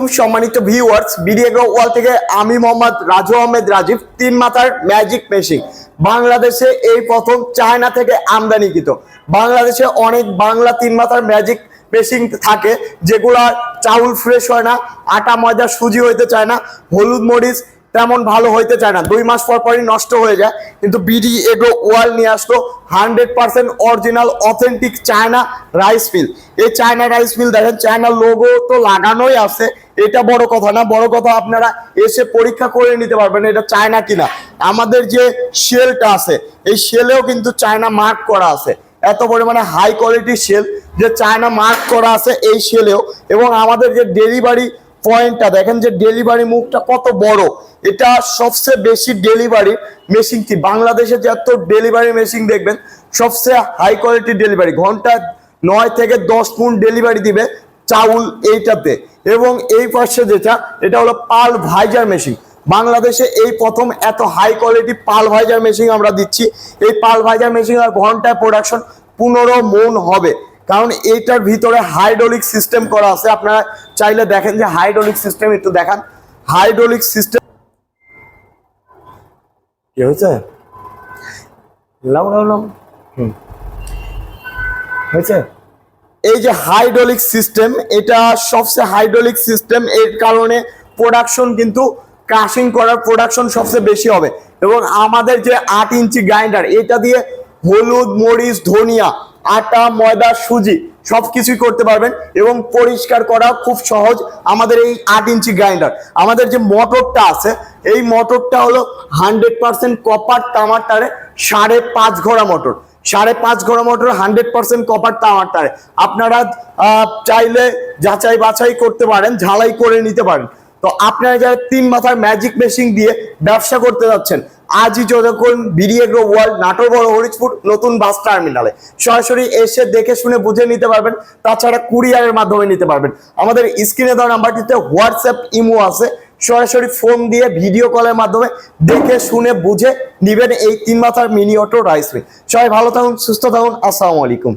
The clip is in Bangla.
আলাইকুম সম্মানিত ভিউয়ার্স, বিডি এগ্রো ওয়াল থেকে আমি মোহাম্মদ রাজু আহমেদ রাজীব। তিন মাথার ম্যাজিক মেশিন বাংলাদেশে এই প্রথম চায়না থেকে আমদানিকৃত। বাংলাদেশে অনেক বাংলা তিন মাথার ম্যাজিক মেশিন থাকে যেগুলা চাউল ফ্রেশ হয় না, আটা ময়দা সুজি হইতে চায় না, হলুদ মরিচ তেমন ভালো হইতে চায় না, 2 মাস পর পরই নষ্ট হয়ে যায়। কিন্তু বিডি এগ্রো ওয়াল নিয়ে আসলো 100% original authentic China rice mill. এই চায়না রাইস মিল দেখেন, চায়না লোগো তো লাগানোই আছে, এটা বড় কথা না। বড় কথা আপনারা এসে পরীক্ষা করে নিতে পারবেন এটা চায়না কিনা। আমাদের যে শেলটা আছে এই শেলেও কিন্তু চায়না মার্ক করা আছে, এত পরিমাণে হাই কোয়ালিটি শেল যে চায়না মার্ক করা আছে এই শেলেও। এবং আমাদের যে ডেলিভারি পয়েন্টটা দেখেন, যে ডেলিভারি মুখটা কত বড়, এটা সবচেয়ে বেশি ডেলিভারি মেশিন কি বাংলাদেশে যত ডেলিভারি মেশিন দেখবেন সবচেয়ে হাই কোয়ালিটি ডেলিভারি, ঘন্টা 9 থেকে 10 পুন ডেলিভারি দিবে চাউল এইটাতে। এবং এই পাশে যেটা, এটা হলো পাল ভাইজার মেশিন। বাংলাদেশে এই প্রথম এত হাই কোয়ালিটি পাল ভাইজার মেশিন আমরা দিচ্ছি। এই পাল ভাইজার মেশিন আর ঘন্টায় প্রোডাকশন 15 মণ হবে, কারণ এইটার ভিতরে হাইড্রোলিক সিস্টেম করা আছে। আপনারা চাইলে দেখেন যে হাইড্রোলিক সিস্টেম একটু দেখান। হাইড্রোলিক সিস্টেম কি হয়েছে, হয়েছে এই যে হাইড্রোলিক সিস্টেম, এটা সবচেয়ে হাইড্রোলিক সিস্টেম, এর কারণে প্রোডাকশন কিন্তু ক্রাশিং করার প্রোডাকশন সবচেয়ে বেশি হবে। এবং আমাদের যে 8 ইঞ্চি গ্রাইন্ডার, এটা দিয়ে হলুদ মরিচ ধনিয়া আটা ময়দা সুজি সবকিছুই করতে পারবেন এবং পরিষ্কার করা খুব সহজ আমাদের এই 8 ইঞ্চি গ্রাইন্ডার। আমাদের যে মোটরটা আছে এই মোটরটা হলো 100% কপার তামার তারে, 5.5 ঘোড়া মোটর। 5.5 ঘোড়া মোটর 100% কপার তামার তারে। আপনারা চাইলে যাচাই বাছাই করতে পারেন, ঝালাই করে নিতে পারেন। তো আপনারা যারা 3 মাথার ম্যাজিক মেশিন দিয়ে ব্যবসা করতে যাচ্ছেন, আজই যোগাযোগ করুন বিডি এগ্রো ওয়ার্ল্ড, নাটোর বড় হরিশপুর নতুন বাস টার্মিনালে। সরাসরি এসে দেখে শুনে বুঝে নিতে পারবেন, তাছাড়া কুরিয়ারের মাধ্যমে নিতে পারবেন। আমাদের স্ক্রিনে দেওয়া নাম্বারটিতে হোয়াটসঅ্যাপ ইমো আছে, সরাসরি ফোন দিয়ে ভিডিও কলের মাধ্যমে দেখে শুনে বুঝে নিবেন এই 3 মাথার মিনি অটো রাইস মিল। সবাই ভালো থাকুন, সুস্থ থাকুন, আসসালামু আলাইকুম।